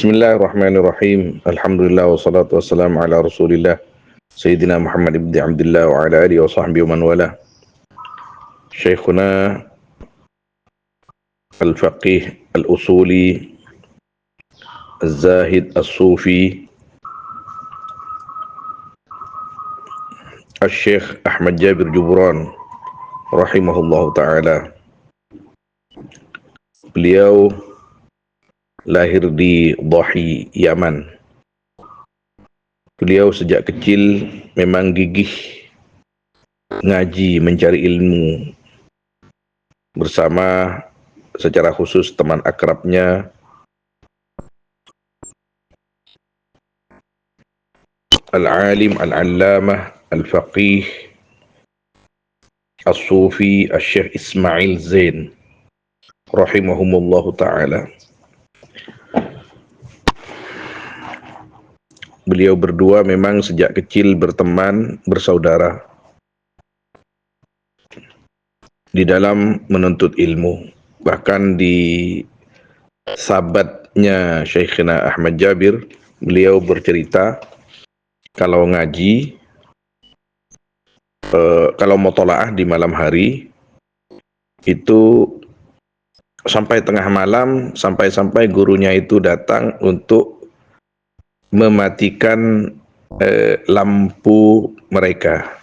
Bismillahirrahmanirrahim. Alhamdulillah wassalatu wassalamu ala Rasulillah Sayyidina Muhammad ibn Abdullah wa ala alihi wa sahbihi wa man wala. Syekhuna al-faqih al-usuli al-zahid al-sufi Al-Syekh Ahmad Jabir Jubran rahimahullahu ta'ala. Beliau lahir di Dhahi, Yaman. Beliau sejak kecil memang gigih ngaji, mencari ilmu bersama secara khusus teman akrabnya al-alim, al-allamah, al-faqih, al-sufi, al-Syekh Ismail Zain rahimahumullahu ta'ala. Beliau berdua memang sejak kecil berteman, bersaudara di dalam menuntut ilmu. Bahkan di sahabatnya Syekhina Ahmad Jabir, beliau bercerita kalau ngaji, kalau mutola'ah di malam hari itu sampai tengah malam, sampai gurunya itu datang untuk mematikan lampu mereka.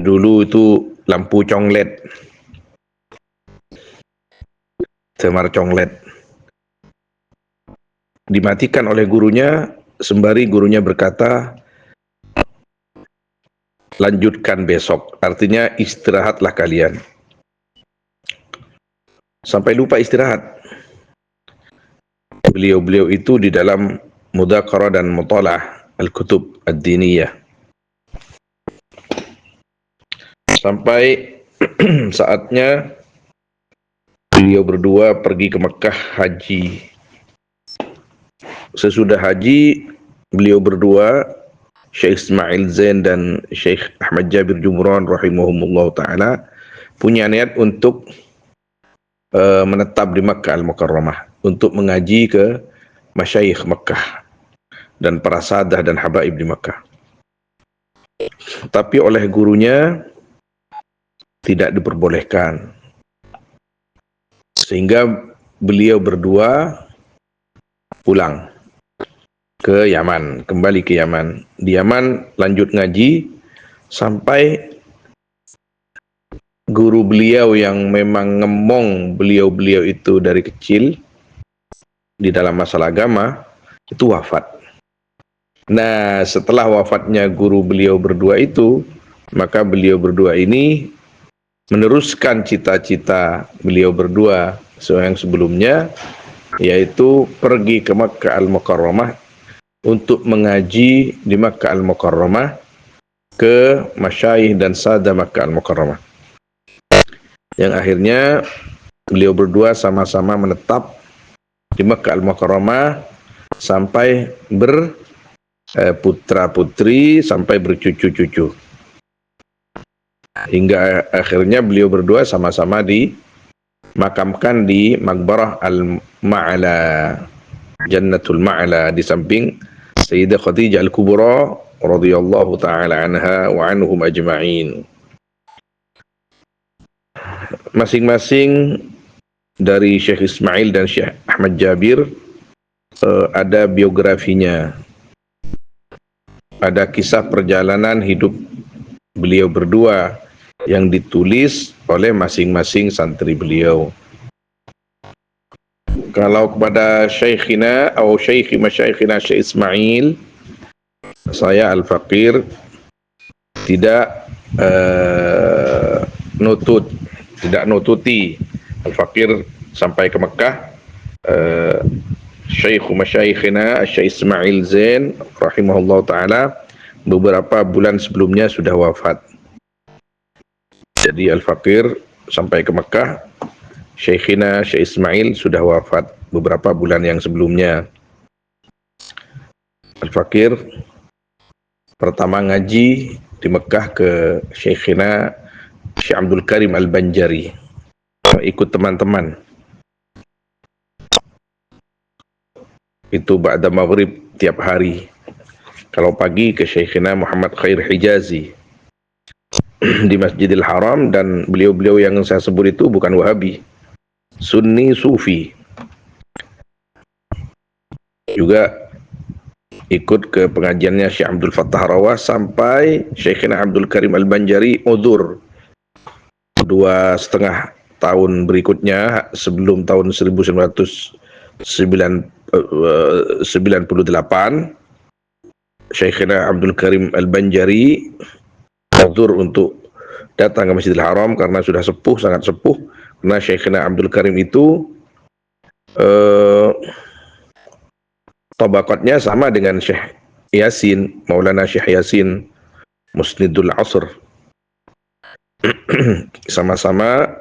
Dulu itu lampu conglet, semar conglet, dimatikan oleh gurunya sembari gurunya berkata, lanjutkan besok, artinya istirahatlah kalian. Sampai lupa istirahat. Beliau-beliau itu di dalam mudzakarah dan mutalaah al-kutub ad-diniyah. Sampai saatnya beliau berdua pergi ke Mekah haji. Sesudah haji, beliau berdua, Syekh Ismail Zain dan Syekh Ahmad Jabir Jubran rahimahumullah ta'ala, punya niat untuk menetap di Makkah Al-Mukarramah, untuk mengaji ke masyayikh Makkah dan para sadah dan habaib di Makkah. Tapi oleh gurunya tidak diperbolehkan, sehingga beliau berdua pulang ke Yaman, kembali ke Yaman. Di Yaman lanjut ngaji sampai guru beliau yang memang ngemong beliau-beliau itu dari kecil di dalam masalah agama itu wafat. Nah, setelah wafatnya guru beliau berdua itu, maka beliau berdua ini meneruskan cita-cita beliau berdua yang sebelumnya, yaitu pergi ke Makkah Al-Mukarramah untuk mengaji di Makkah Al-Mukarramah ke masyayikh dan sada Makkah Al-Mukarramah. Yang akhirnya beliau berdua sama-sama menetap di Makkah Al-Mukarramah sampai berputra-putri, sampai bercucu-cucu. Hingga akhirnya beliau berdua sama-sama dimakamkan di Maqbarah Al-Ma'la, Jannatul Ma'la, di samping Sayyidah Khadijah Al-Kubra radhiyallahu ta'ala anha wa anhum ajma'in. Masing-masing dari Syekh Ismail dan Syekh Ahmad Jabir ada biografinya, ada kisah perjalanan hidup beliau berdua yang ditulis oleh masing-masing santri beliau. Kalau kepada Syekhina atau Syekhi Masyaikhina Syekh Ismail, saya Al-Faqir tidak nututi. Al-Faqir sampai ke Mekah. Syekh Masyaikhina Syekh Ismail Zain rahimahullah ta'ala beberapa bulan sebelumnya sudah wafat. Jadi Al-Faqir sampai ke Mekah, Syekhina Syekh Ismail sudah wafat beberapa bulan yang sebelumnya. Al-Faqir pertama ngaji di Mekah ke Syekhina Syekh Abdul Karim Al-Banjari, ikut teman-teman. itu ba'da maghrib tiap hari. Kalau pagi ke Syekhina Muhammad Khair Hijazi di Masjidil Haram, dan beliau-beliau yang saya sebut itu bukan Wahabi, Sunni Sufi. Juga ikut ke pengajiannya Syekh Abdul Fattah Rawah sampai Syekhina Abdul Karim Al-Banjari udzur 2,5 tahun berikutnya, sebelum tahun 1998 Syekhina Abdul Karim Al-Banjari udzur untuk datang ke Masjidil Haram karena sudah sepuh, sangat sepuh. Karena Syekhina Abdul Karim itu tabaqatnya sama dengan Syekh Yasin, Maulana Syekh Yasin Musnidul Asr. Sama-sama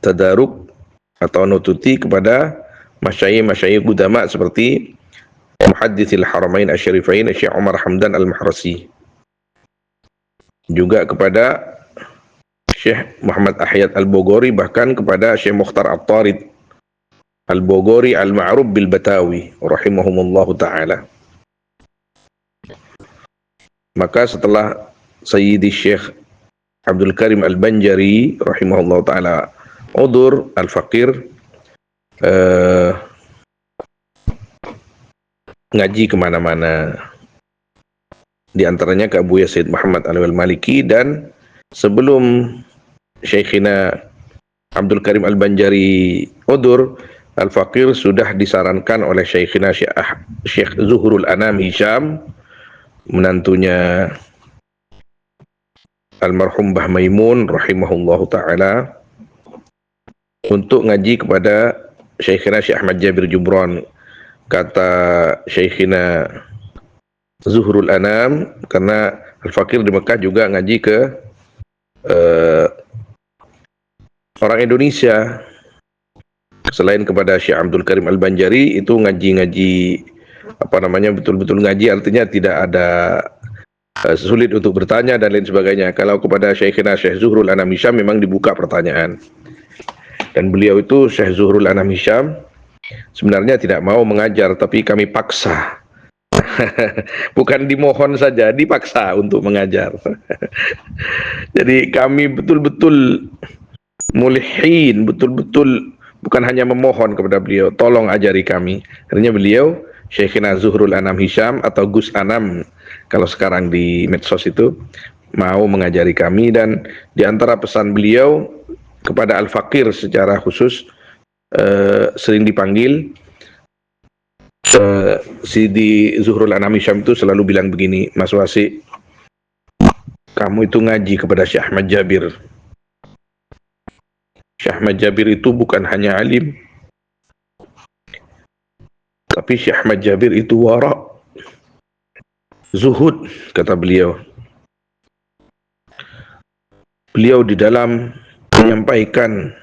tadaruk atau nututi kepada masyayikh udama seperti Muhadditsil Haramain Asy-Syarifain Syekh Umar Hamdan Al-Mahrasi. Juga kepada Syekh Muhammad Ahyad Al-Bogori, bahkan kepada Syekh Mukhtar At-Tarid Al-Bogori Al-Ma'ruf bil Batawi rahimahumullahu ta'ala. Maka setelah Sayyidi Syekh Abdul Karim Al-Banjari rahimahullahu ta'ala udzur, Al-Faqir ngaji kemana-mana, di antaranya ke Abu Yazid Muhammad Alwi Al-Maliki. Dan sebelum Syekhina Abdul Karim Al-Banjari udzur, Al-Faqir sudah disarankan oleh Syekhina Syekh Zuhrul Anam Hisham, menantunya almarhum Mbah Maimun rahimahullahu ta'ala, untuk ngaji kepada Syekhina Syekh Ahmad Jabir Jubran. Kata Syekhina Zuhrul Anam, karena Al-Faqir di Mekah juga ngaji ke orang Indonesia. Selain kepada Syekh Abdul Karim Al-Banjari, itu ngaji-ngaji betul-betul ngaji, artinya tidak ada sulit untuk bertanya dan lain sebagainya. Kalau kepada Syekhina Syekh Zuhrul Anam Hisham memang dibuka pertanyaan. Dan beliau itu, Syekh Zuhrul Anam Hisham, sebenarnya tidak mau mengajar, tapi kami paksa. Bukan dimohon saja, dipaksa untuk mengajar. Jadi kami betul-betul mulihin, betul-betul bukan hanya memohon kepada beliau, tolong ajari kami. Akhirnya beliau, Syekhina Zuhrul Anam Hisham atau Gus Anam kalau sekarang di medsos itu, mau mengajari kami. Dan di antara pesan beliau kepada Al-Faqir secara khusus, sering dipanggil, Sidi Zuhrul Anam Hisham itu selalu bilang begini, Mas Wasi, kamu itu ngaji kepada Syekh Ahmad Jabir. Syekh Ahmad Jabir itu bukan hanya alim, tapi Syekh Ahmad Jabir itu wara', zuhud, kata beliau. Beliau di dalam menyampaikan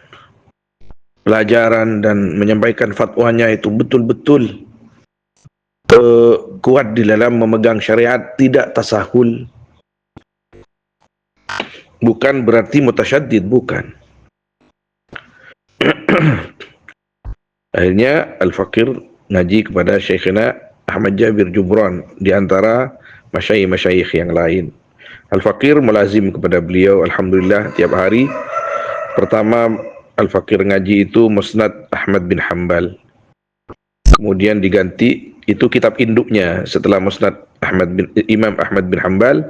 pelajaran dan menyampaikan fatwanya itu betul-betul kuat di dalam memegang syariat, tidak tasahul. Bukan berarti mutasyaddid, bukan. Akhirnya Al-Faqir ngaji kepada Syekhina Ahmad Jabir Jubran di antara masyayikh yang lain. Al-Faqir melazim kepada beliau, alhamdulillah, tiap hari. Pertama Al-Faqir ngaji itu Musnad Ahmad bin Hanbal. Kemudian diganti, itu kitab induknya setelah Musnad Imam Ahmad bin Hanbal,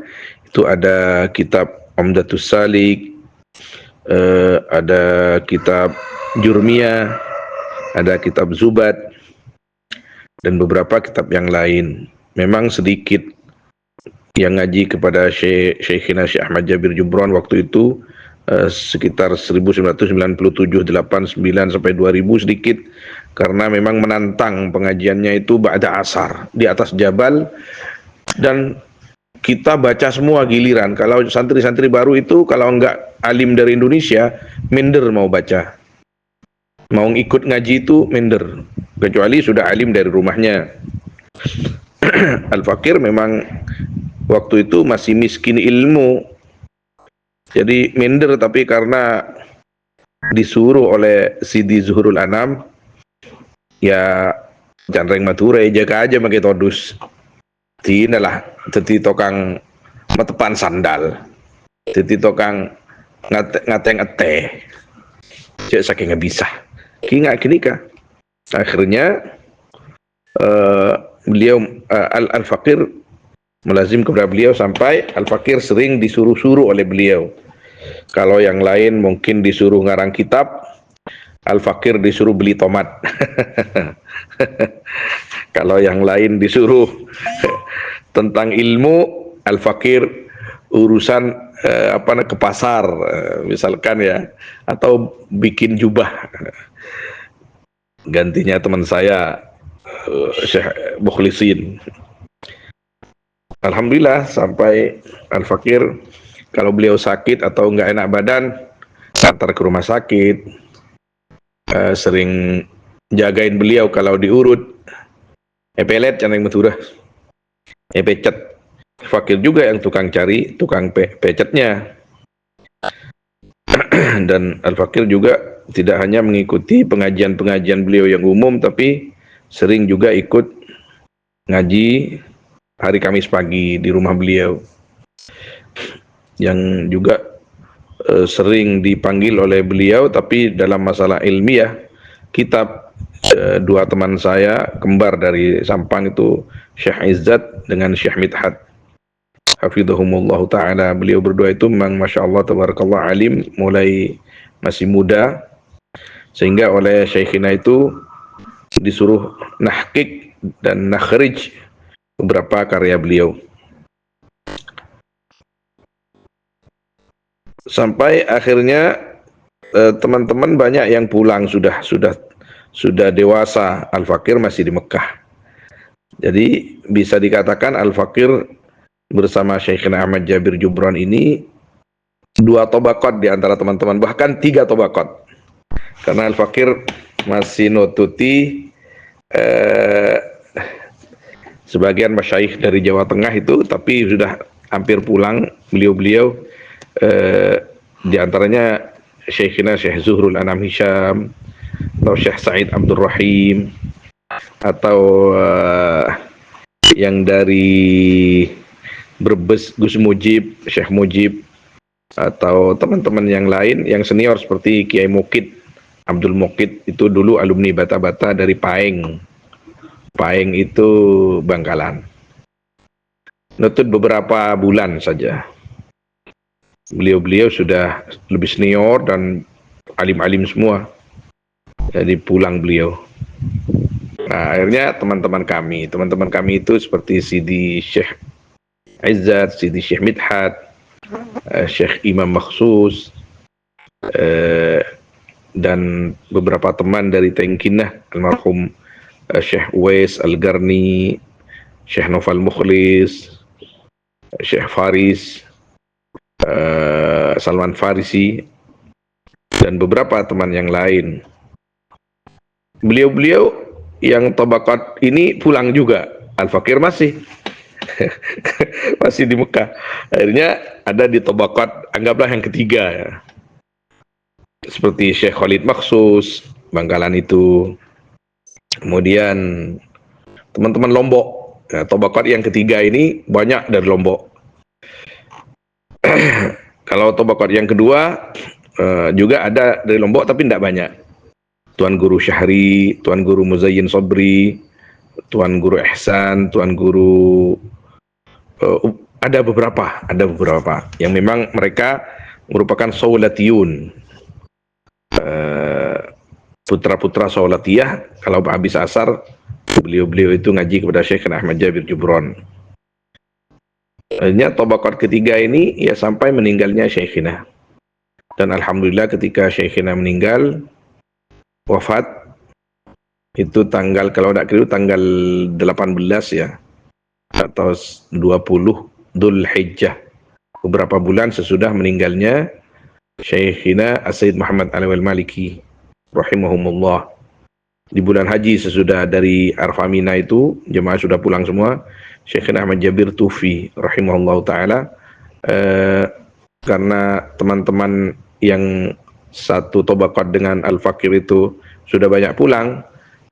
itu ada kitab Umdatus Salik, ada kitab Jurmiyah, ada kitab Zubat, dan beberapa kitab yang lain. Memang sedikit yang ngaji kepada Syekhina Syekh Ahmad Jabir Jubran waktu itu, sekitar 1997, 89 sampai 2000, sedikit, karena memang menantang pengajiannya itu ba'da asar di atas jabal, dan kita baca semua giliran. Kalau santri-santri baru itu, kalau enggak alim dari Indonesia, minder mau baca, mau ikut ngaji itu minder, kecuali sudah alim dari rumahnya. Al-Faqir memang waktu itu masih miskin ilmu, jadi minder, tapi karena disuruh oleh Sidi Zuhrul Anam, ya janreng mature jaga aja make todus tina lah teti tokang matepan sandal teti tokang ngate cek saking nggak bisa kinga kini kah akhirnya beliau Al-Fakir melazim kepada beliau sampai Al-Fakir sering disuruh-suruh oleh beliau. Kalau yang lain mungkin disuruh ngarang kitab, Al-Fakir disuruh beli tomat. Kalau yang lain disuruh tentang ilmu, Al-Fakir urusan ke pasar misalkan ya, atau bikin jubah. Gantinya teman saya Syekh Mukhlisin. Alhamdulillah sampai Al-Fakir kalau beliau sakit atau nggak enak badan antar ke rumah sakit, sering jagain beliau kalau diurut pelet jangan meturah pecet. Fakir juga yang tukang cari tukang pecetnya. Dan Al-Fakir juga tidak hanya mengikuti pengajian-pengajian beliau yang umum, tapi sering juga ikut ngaji hari Kamis pagi di rumah beliau, yang juga sering dipanggil oleh beliau. Tapi dalam masalah ilmiah, kitab dua teman saya kembar dari Sampang itu, Syekh Izzat dengan Syekh Midhat hafidhahumullah ta'ala, beliau berdua itu memang Masya Allah tabarakallah alim, mulai masih muda, sehingga oleh Syekhina itu disuruh nahqiq dan nakhrij beberapa karya beliau. Sampai akhirnya teman-teman banyak yang pulang sudah dewasa. Al-Fakir masih di Mekah. Jadi bisa dikatakan Al-Fakir bersama Syekhina Ahmad Jabir Jubran ini 2 tobaqat di antara teman-teman, bahkan 3 tobaqat. Karena Al-Fakir masih nututi sebagian masyayikh dari Jawa Tengah itu, tapi sudah hampir pulang beliau-beliau. Di antaranya Syekhina Syekh Zuhrul Anam Hisham, atau Syekh Said Abdul Rahim, atau yang dari Brebes Gus Mujib, Syekh Mujib, atau teman-teman yang lain yang senior seperti Kiai Mukid, Abdul Mukid itu dulu alumni Bata-Bata dari Paeng. Paeng itu Bangkalan. Nutut beberapa bulan saja. Beliau-beliau sudah lebih senior dan alim-alim semua. Jadi pulang beliau. Nah, akhirnya teman-teman kami itu seperti Sidi Syekh Izzat, Sidi Syekh Midhat, Syekh Imam Makhsus, dan beberapa teman dari Tengkinah, almarhum Syekh Uwais Al-Garni, Syekh Nofal Mukhlis, Syekh Faris, Salman Farisi, dan beberapa teman yang lain. Beliau-beliau yang tabaqat ini pulang juga. Al-Fakir masih masih di Mekah. Akhirnya ada di tabaqat, anggaplah yang ketiga ya. Seperti Syekh Khalid Makhsus, Bangkalan itu. Kemudian teman-teman Lombok. Ya, tabaqat yang ketiga ini banyak dari Lombok. Kalau tabaqat yang kedua juga ada dari Lombok tapi tidak banyak. Tuan Guru Syahri, Tuan Guru Muzayyin Sobri, Tuan Guru Ihsan, Tuan Guru ada beberapa yang memang mereka merupakan Saulatiyun, putra-putra Saulatiyah. Kalau habis asar beliau-beliau itu ngaji kepada Syekh Ahmad Jabir Jubran. Akhirnya tabaqat ketiga ini ya sampai meninggalnya Syekhina. Dan alhamdulillah ketika Syekhina meninggal, wafat itu tanggal, kalau tidak keliru tanggal 18 ya, atau 20 Dhul Hijjah, beberapa bulan sesudah meninggalnya Syekhina As-Sayyid Muhammad Alawi Al-Maliki rahimahumullah. Di bulan haji sesudah dari Arfah Mina itu jemaah sudah pulang semua, Syekhina Ahmad Jabir Tufi rahimahullah ta'ala, karena teman-teman yang satu tabaqat dengan Al-Fakir itu sudah banyak pulang,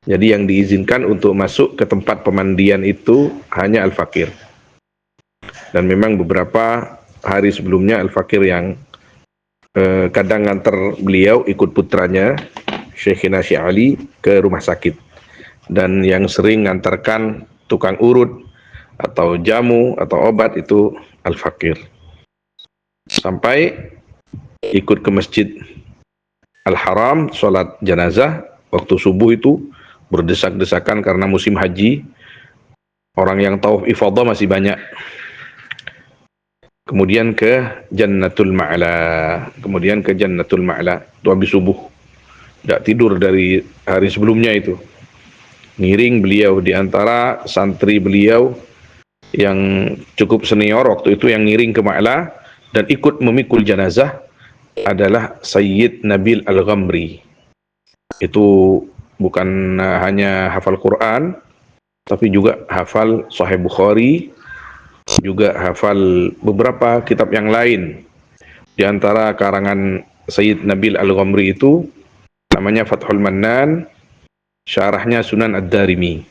Jadi yang diizinkan untuk masuk ke tempat pemandian itu hanya al-faqir. Dan memang beberapa hari sebelumnya al-faqir yang kadang nganter beliau ikut putranya Syekhina Syekh Ali ke rumah sakit. Dan yang sering ngantarkan tukang urut atau jamu atau obat itu al-faqir. Sampai ikut ke masjid Al-Haram, sholat jenazah waktu subuh itu berdesak-desakan karena musim haji, orang yang tawaf ifadah masih banyak. Kemudian ke Jannatul Ma'la, itu habis subuh, tidak tidur dari hari sebelumnya itu. Ngiring beliau, di antara santri beliau yang cukup senior waktu itu yang ngiring ke Ma'la dan ikut memikul jenazah adalah Sayyid Nabil Al-Ghamri. Itu bukan hanya hafal Quran, tapi juga hafal Sahih Bukhari, juga hafal beberapa kitab yang lain. Di antara karangan Sayyid Nabil Al-Ghamri itu namanya Fathul Mannan, syarahnya Sunan Ad-Darimi.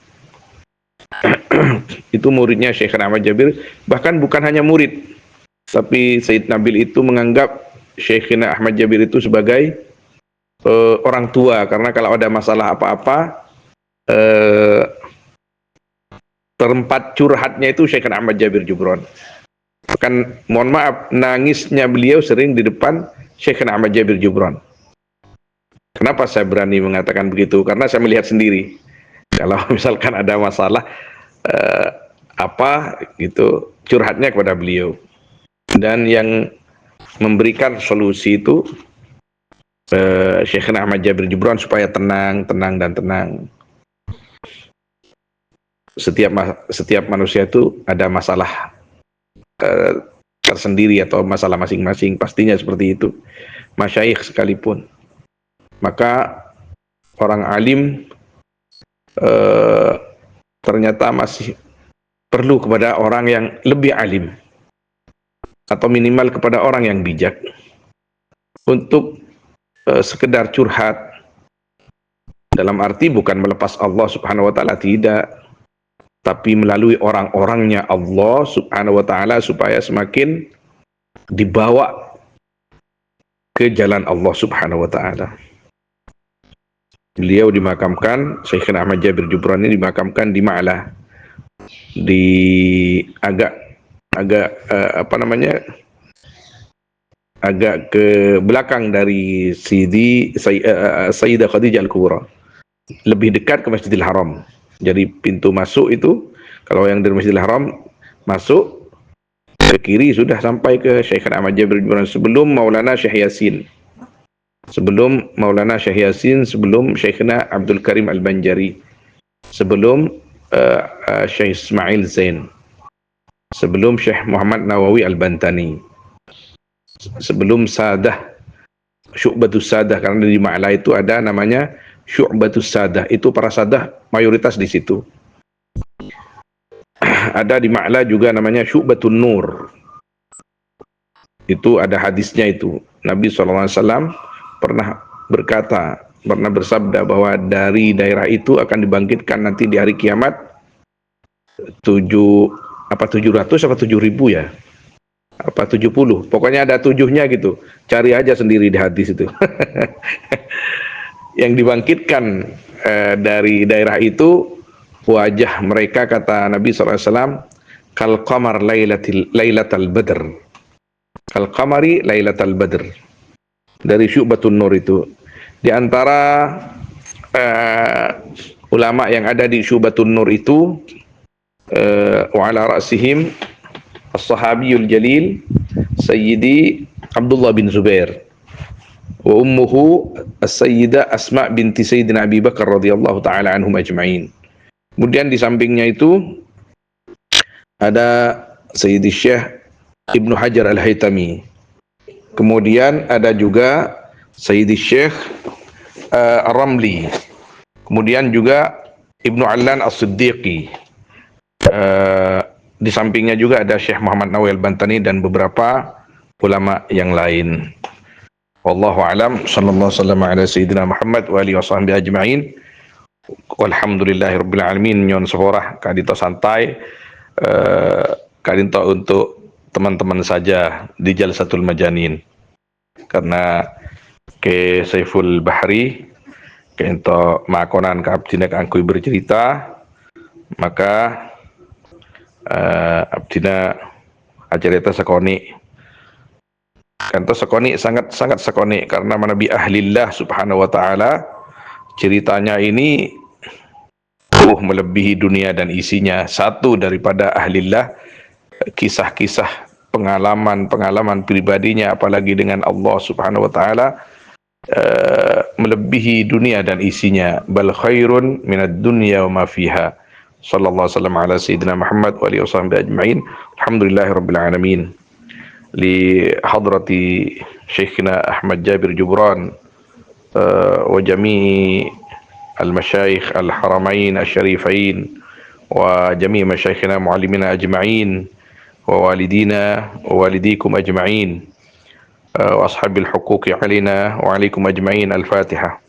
Itu muridnya Syekh Ahmad Jabir, bahkan bukan hanya murid, tapi Sayyid Nabil itu menganggap Syekh Ahmad Jabir itu sebagai orang tua, karena kalau ada masalah apa-apa tempat curhatnya itu Syekh Ahmad Jabir Jubron. Bahkan mohon maaf, nangisnya beliau sering di depan Syekh Ahmad Jabir Jubron. Kenapa saya berani mengatakan begitu? Karena saya melihat sendiri, kalau misalkan ada masalah apa gitu, curhatnya kepada beliau, dan yang memberikan solusi itu Syekh Ahmad Jabir Jubron supaya tenang. Setiap manusia itu ada masalah tersendiri atau masalah masing-masing, pastinya seperti itu, masyayikh sekalipun. Maka orang alim ternyata masih perlu kepada orang yang lebih alim, atau minimal kepada orang yang bijak, untuk sekedar curhat, dalam arti bukan melepas Allah subhanahu wa ta'ala, tidak, tapi melalui orang-orangnya Allah subhanahu wa ta'ala supaya semakin dibawa ke jalan Allah subhanahu wa ta'ala. Beliau dimakamkan, Syekh Ahmad Jabir Jubron ini dimakamkan di Ma'la, di agak ke belakang dari Sayyidah Khadijah Al-Kubra, lebih dekat ke Masjidil Haram. Jadi pintu masuk itu, kalau yang dari Masjidil Haram masuk ke kiri sudah sampai ke Syekh Ahmad Jabir Jubron, sebelum Maulana Syekh Yasin, sebelum Syekhna Abdul Karim Al-Banjari, sebelum Syekh Ismail Zain, sebelum Syekh Muhammad Nawawi Al-Bantani, sebelum Sadah, Syu'batus Sadah, karena di Ma'la itu ada namanya Syu'batus Sadah, itu para sadah mayoritas di situ. Ada di Ma'la juga namanya Syu'batun Nur, itu ada hadisnya itu. Nabi SAW pernah bersabda bahwa dari daerah itu akan dibangkitkan nanti di hari kiamat 700 apa 7.000 ya, apa 70, pokoknya ada 7-nya gitu, cari aja sendiri di hadis itu. Yang dibangkitkan dari daerah itu, wajah mereka, kata Nabi SAW, kal qamar lailatal badr, kal qamari lailatal badr, dari Syu'batun Nur itu. Di antara ulama yang ada di Syu'batun Nur itu, wa ala ra'sihim as-sahabiyul jalil Sayyidi Abdullah bin Zubair wa ummuhu as-sayyidah Asma binti Sayyidina Abi Bakar radhiyallahu ta'ala anhum ajma'in. Kemudian di sampingnya itu ada Sayyidi Syekh Ibnu Hajar Al-Haytami. Kemudian ada juga Sayyidi Syekh Ar-Ramli. Kemudian juga Ibnu Allan As-Siddiqi. Di sampingnya juga ada Syekh Muhammad Nawawi Al-Bantani dan beberapa ulama yang lain. Wallahu a'lam, sallallahu alaihi wasallam ala sayyidina Muhammad wa alihi wasahbihi ajma'in. Walhamdulillahirabbil alamin, nyon seporah kadito santai, eh, kadito untuk teman-teman saja di Jalsatul Majanin, karena ke Saiful Bahri ke ento makonan ka abdina angkui bercerita, maka abdina acarita sekoni kanto sekoni, sangat sangat sekoni, karena manabi ahlillah subhanahu wa ta'ala. Ceritanya ini melebihi dunia dan isinya. Satu daripada ahlillah, kisah-kisah pengalaman-pengalaman pribadinya, apalagi dengan Allah subhanahu wa ta'ala, melebihi dunia dan isinya. Bal khairun minad dunya wa ma fiha. Sallallahu alaihi wasallam ala sayyidina Muhammad wa alihi wasallam ajma'in. Alhamdulillahirabbil alamin. Li hadrati Syekhina Ahmad Jabir Jubran wa jami'i al-masyayikh al-haramain al-syarifain wa jami' masyayikhina muallimina ajma'in wa walidina wa walidikum ajma'in wa ashabil huquqi alaina wa alaikum ajma'in. Al-Fatihah.